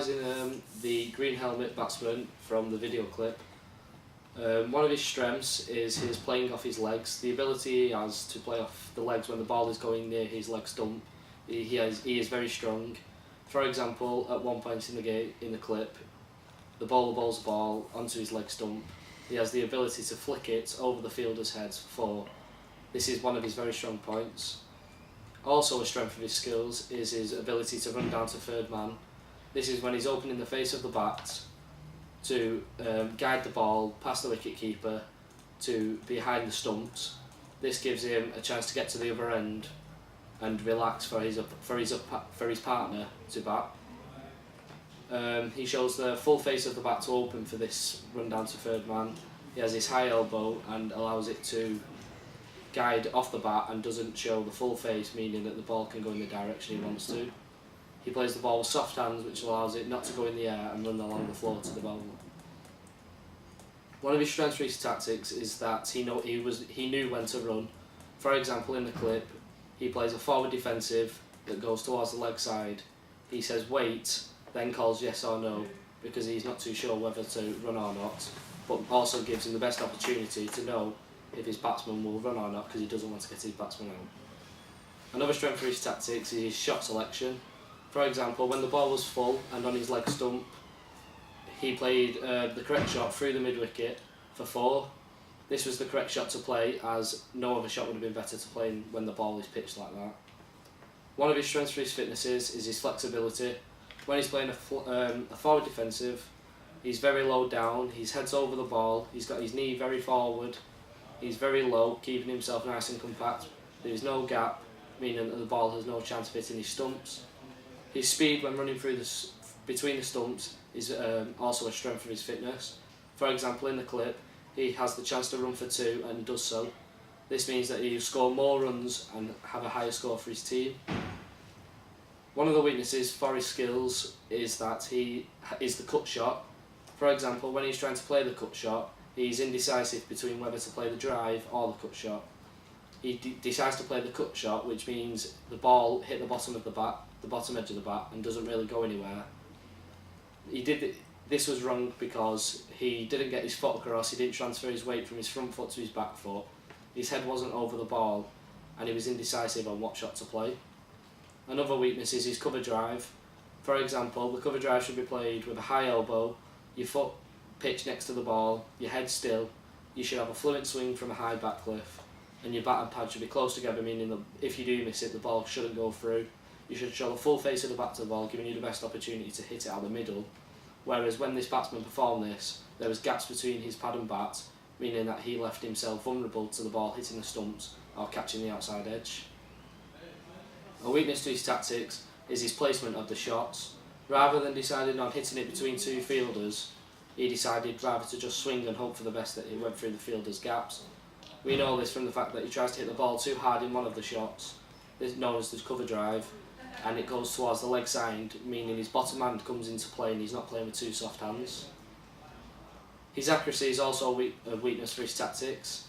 analysing the green helmet batsman from the video clip. One of his strengths is his playing off his legs. The ability he has to play off the legs when the ball is going near his leg stump, he is very strong. For example, at one point in the clip, the bowler bowls the ball onto his leg stump. He has the ability to flick it over the fielder's head for 4. This is one of his very strong points. Also a strength of his skills is his ability to run down to third man. This is when he's opening the face of the bat to guide the ball past the wicket keeper to behind the stumps. This gives him a chance to get to the other end and relax for his partner to bat. He shows the full face of the bat to open for this run down to third man. He has his high elbow and allows it to guide off the bat and doesn't show the full face, meaning that the ball can go in the direction he wants to. He plays the ball with soft hands, which allows it not to go in the air and run along the floor to the bowler. One of his strengths for his tactics is that he knew when to run. For example, in the clip, he plays a forward defensive that goes towards the leg side. He says wait, then calls yes or no, because he's not too sure whether to run or not, but also gives him the best opportunity to know if his batsman will run or not, because he doesn't want to get his batsman out. Another strength for his tactics is his shot selection. For example, when the ball was full and on his leg stump, he played the correct shot through the mid-wicket for 4. This was the correct shot to play, as no other shot would have been better to play when the ball is pitched like that. One of his strengths for his fitnesses is his flexibility. When he's playing a forward defensive, he's very low down, his head's over the ball, he's got his knee very forward, he's very low, keeping himself nice and compact. There is no gap, meaning that the ball has no chance of hitting his stumps. His speed when running through between the stumps is also a strength of his fitness. For example, in the clip, he has the chance to run for 2 and does so. This means that he'll score more runs and have a higher score for his team. One of the weaknesses for his skills is that he is the cut shot. For example, when he's trying to play the cut shot, he's indecisive between whether to play the drive or the cut shot. He decides to play the cut shot, which means the ball hit the bottom of the bat, the bottom edge of the bat, and doesn't really go anywhere. This was wrong because he didn't get his foot across, he didn't transfer his weight from his front foot to his back foot, his head wasn't over the ball, and he was indecisive on what shot to play. Another weakness is his cover drive. For example, the cover drive should be played with a high elbow, your foot pitched next to the ball, your head still. You should have a fluent swing from a high back cliff, and your bat and pad should be close together, meaning that if you do miss it, the ball shouldn't go through. You should show the full face of the bat to the ball, giving you the best opportunity to hit it out the middle. Whereas when this batsman performed this, there was gaps between his pad and bat, meaning that he left himself vulnerable to the ball hitting the stumps or catching the outside edge. A weakness to his tactics is his placement of the shots. Rather than deciding on hitting it between 2 fielders, he decided rather to just swing and hope for the best that it went through the fielder's gaps. We know this from the fact that he tries to hit the ball too hard in one of the shots, this is known as the cover drive, and it goes towards the leg side, meaning his bottom hand comes into play and he's not playing with 2 soft hands. His accuracy is also a weakness for his tactics.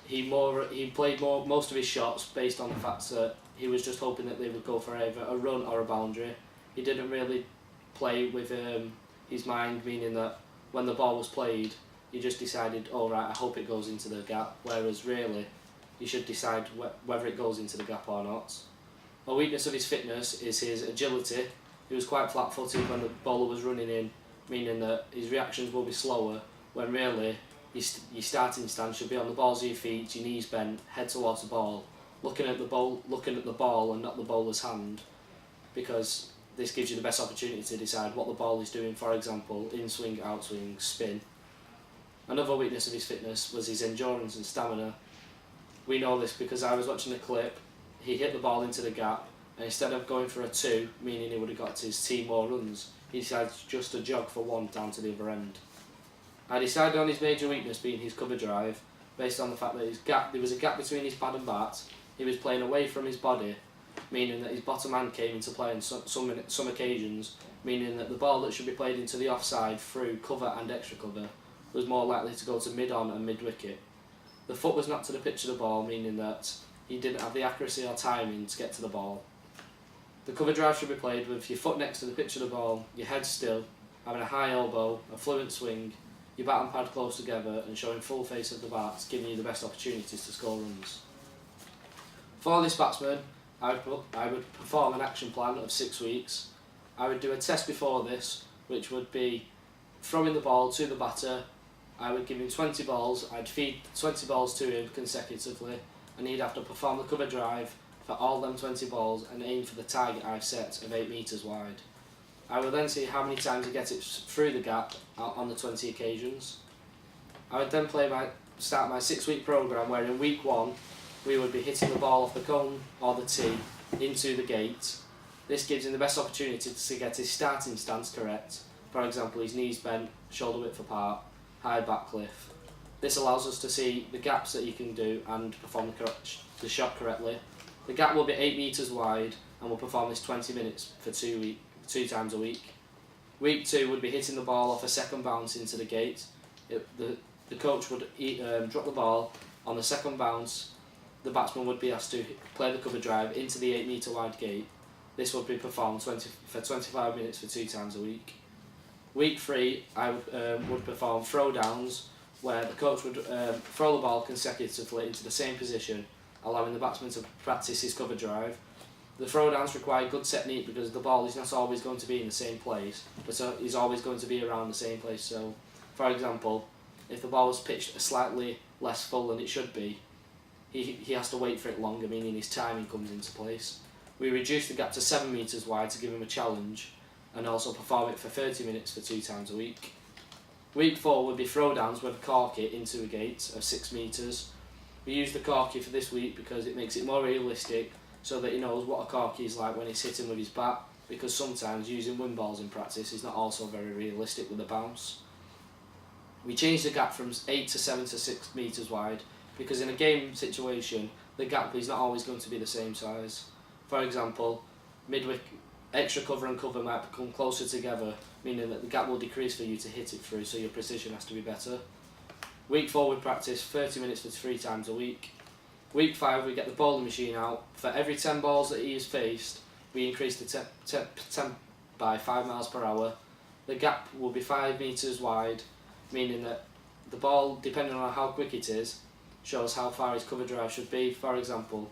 He played most of his shots based on the fact that he was just hoping that they would go for either a run or a boundary. He didn't really play with his mind, meaning that when the ball was played, he just decided, oh right, I hope it goes into the gap, whereas really, you should decide whether it goes into the gap or not. A weakness of his fitness is his agility. He was quite flat-footed when the bowler was running in, meaning that his reactions will be slower, when really, your starting stance should be on the balls of your feet, your knees bent, head towards the ball, looking at the ball and not the bowler's hand, because this gives you the best opportunity to decide what the ball is doing, for example, in swing, out swing, spin. Another weakness of his fitness was his endurance and stamina. We know this because I was watching the clip, he hit the ball into the gap, and instead of going for a 2, meaning he would have got his team more runs, he decided just to jog for 1 down to the other end. I decided on his major weakness being his cover drive, based on the fact that there was a gap between his pad and bat, he was playing away from his body, meaning that his bottom hand came into play on some occasions, meaning that the ball that should be played into the offside through cover and extra cover was more likely to go to mid-on and mid-wicket. The foot was not to the pitch of the ball, meaning that he didn't have the accuracy or timing to get to the ball. The cover drive should be played with your foot next to the pitch of the ball, your head still, having a high elbow, a fluent swing, your bat and pad close together and showing full face of the bat, giving you the best opportunities to score runs. For this batsman, I would perform an action plan of 6 weeks. I would do a test before this, which would be throwing the ball to the batter. I would give him 20 balls, I'd feed 20 balls to him consecutively, and he'd have to perform the cover drive for all them 20 balls and aim for the target I've set of 8 metres wide. I will then see how many times he gets it through the gap on the 20 occasions. I would then start my 6-week programme where in week 1 we would be hitting the ball off the cone or the tee into the gate. This gives him the best opportunity to get his starting stance correct, for example his knees bent, shoulder width apart, high back cliff. This allows us to see the gaps that he can do and perform the shot correctly. The gap will be 8 metres wide and will perform this 20 minutes for 2 times a week. Week 2 would be hitting the ball off a second bounce into the gate. The coach would drop the ball on the second bounce. The batsman would be asked to play the cover drive into the 8 metre wide gate. This would be performed for 25 minutes for 2 times a week. Week 3 I would perform throwdowns where the coach would throw the ball consecutively into the same position, allowing the batsman to practice his cover drive. The throwdowns require good technique because the ball is not always going to be in the same place, but is always going to be around the same place. So, for example, if the ball was pitched slightly less full than it should be, he has to wait for it longer, meaning his timing comes into place. We reduce the gap to 7 metres wide to give him a challenge and also perform it for 30 minutes for 2 times a week. Week 4 would be throwdowns with a corky into a gate of 6 metres. We use the corky for this week because it makes it more realistic so that he knows what a corky is like when he's hitting with his bat, because sometimes using wind balls in practice is not also very realistic with a bounce. We change the gap from 8 to 7 to 6 metres wide because in a game situation the gap is not always going to be the same size. For example, midwick extra cover and cover might become closer together, meaning that the gap will decrease for you to hit it through, so your precision has to be better. Week 4 we practice 30 minutes for 3 times a week. Week 5 we get the bowling machine out. For every 10 balls that he has faced, we increase the temp by 5 miles per hour. The gap will be 5 metres wide, meaning that the ball, depending on how quick it is, shows how far his cover drive should be. For example,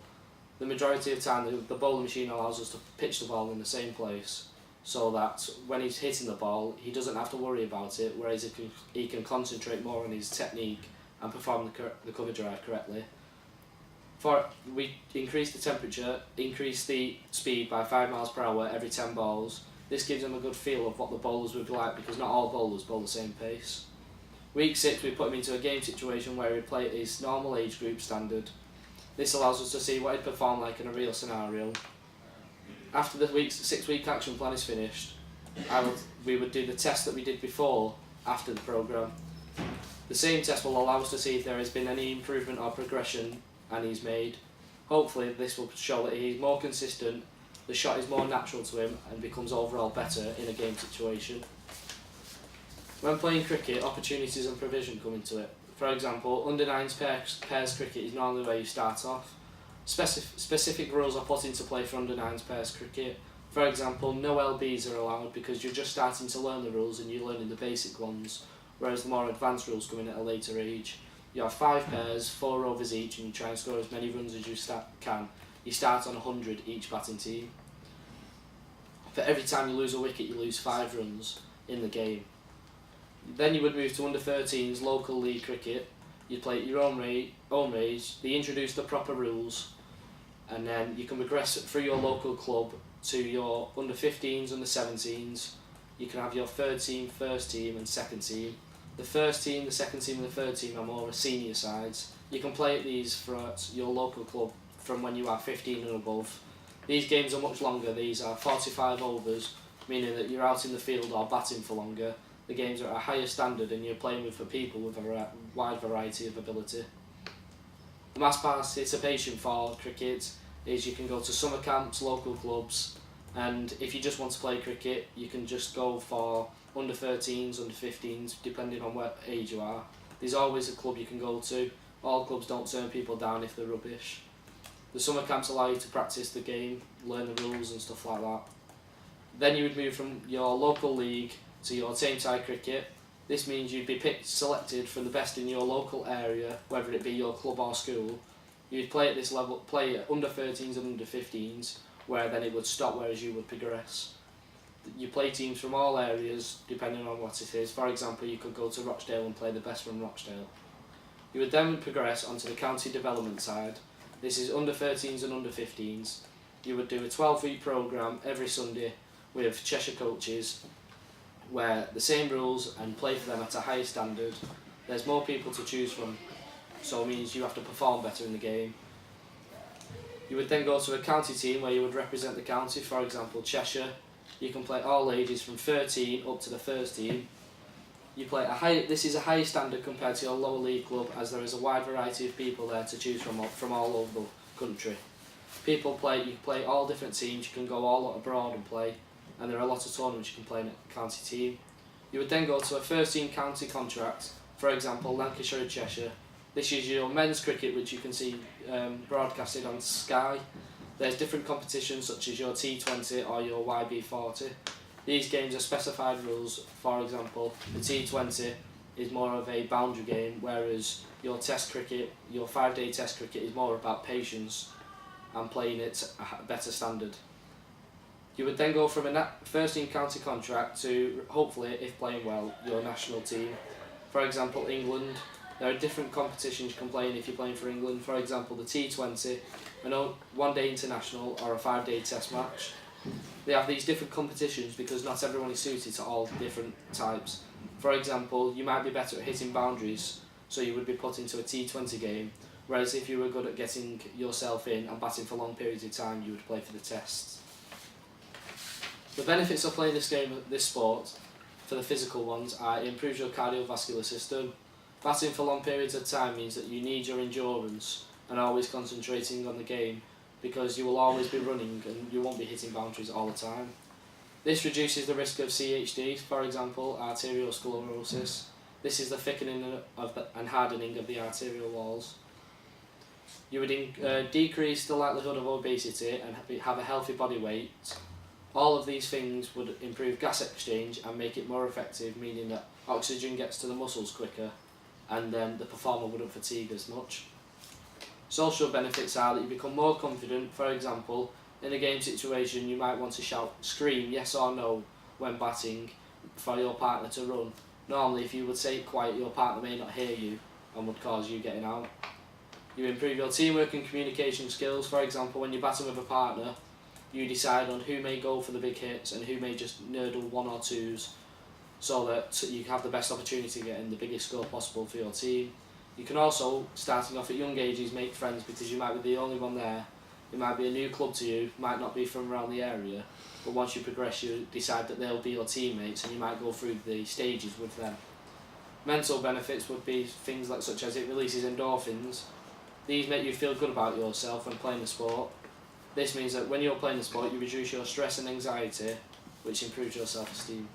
the majority of the time the bowling machine allows us to pitch the ball in the same place so that when he's hitting the ball he doesn't have to worry about it, whereas he can concentrate more on his technique and perform the cover drive correctly. We increase the temperature, increase the speed by 5 miles per hour every 10 balls. This gives him a good feel of what the bowlers would be like because not all bowlers bowl the same pace. Week 6 we put him into a game situation where he'd play at his normal age group standard. This allows us to see what he'd perform like in a real scenario. After the 6-week action plan is finished, we would do the test that we did before after the programme. The same test will allow us to see if there has been any improvement or progression and he's made. Hopefully this will show that he's more consistent, the shot is more natural to him and becomes overall better in a game situation. When playing cricket, opportunities and provision come into it. For example, under 9s pairs cricket is normally where you start off. Specific rules are put into play for under 9s pairs cricket. For example, no LBs are allowed because you're just starting to learn the rules and you're learning the basic ones, whereas the more advanced rules come in at a later age. You have 5 pairs, 4 overs each, and you try and score as many runs as you can. You start on 100 each batting team. For every time you lose a wicket, you lose 5 runs in the game. Then you would move to under 13s local league cricket. You'd play at your own range. They introduce the proper rules, and then you can progress through your local club to your under 15s, under 17s. You can have your third team, first team, and second team. The first team, the second team, and the third team are more senior sides. You can play at these for your local club from when you are 15 and above. These games are much longer. These are 45 overs, meaning that you're out in the field or batting for longer. The games are at a higher standard and you're playing with people with a wide variety of ability. The mass participation for cricket is you can go to summer camps, local clubs, and if you just want to play cricket, you can just go for under 13s, under 15s, depending on what age you are. There's always a club you can go to. All clubs don't turn people down if they're rubbish. The summer camps allow you to practice the game, learn the rules and stuff like that. Then you would move from your local league to your team-side cricket. This means you'd be selected from the best in your local area, whether it be your club or school. You'd play at this level, play at under 13s and under 15s, where then it would stop, whereas you would progress. You play teams from all areas, depending on what it is. For example, you could go to Rochdale and play the best from Rochdale. You would then progress onto the county development side. This is under 13s and under 15s. You would do a 12-week programme every Sunday with Cheshire coaches, where the same rules and play for them at a higher standard. There's more people to choose from, so it means you have to perform better in the game. You would then go to a county team where you would represent the county, for example Cheshire. You can play all ages from 13 up to the first team. You play this is a higher standard compared to your lower league club, as there is a wide variety of people there to choose from all over the country. You can play all different teams, you can go all abroad and play, and there are a lot of tournaments you can play in a county team. You would then go to a first team county contract, for example Lancashire and Cheshire. This is your men's cricket, which you can see broadcasted on Sky. There's different competitions such as your T20 or your YB40. These games are specified rules. For example, the T20 is more of a boundary game, whereas your test cricket, your 5-day test cricket, is more about patience and playing it at a better standard. You would then go from a first team county contract to, hopefully, if playing well, your national team. For example, England, there are different competitions you can play in if you're playing for England. For example, the T20, a 1-day international or a 5-day test match. They have these different competitions because not everyone is suited to all different types. For example, you might be better at hitting boundaries, so you would be put into a T20 game, whereas if you were good at getting yourself in and batting for long periods of time, you would play for the tests. The benefits of playing this sport, for the physical ones, are it improves your cardiovascular system. Batting for long periods of time means that you need your endurance and always concentrating on the game, because you will always be running and you won't be hitting boundaries all the time. This reduces the risk of CHD, for example, arteriosclerosis. This is the thickening and hardening of the arterial walls. You would decrease the likelihood of obesity and have a healthy body weight. All of these things would improve gas exchange and make it more effective, meaning that oxygen gets to the muscles quicker and then the performer wouldn't fatigue as much. Social benefits are that you become more confident. For example, in a game situation you might want to scream yes or no when batting for your partner to run. Normally if you would say it quiet, your partner may not hear you and would cause you getting out. You improve your teamwork and communication skills. For example, when you're batting with a partner, you decide on who may go for the big hits and who may just nurdle 1 or 2s, so that you have the best opportunity to get in the biggest score possible for your team. You can also, starting off at young ages, make friends because you might be the only one there. It might be a new club to you, might not be from around the area, but once you progress you decide that they'll be your teammates and you might go through the stages with them. Mental benefits would be things such as it releases endorphins. These make you feel good about yourself when playing the sport. This means that when you're playing the sport you reduce your stress and anxiety, which improves your self-esteem.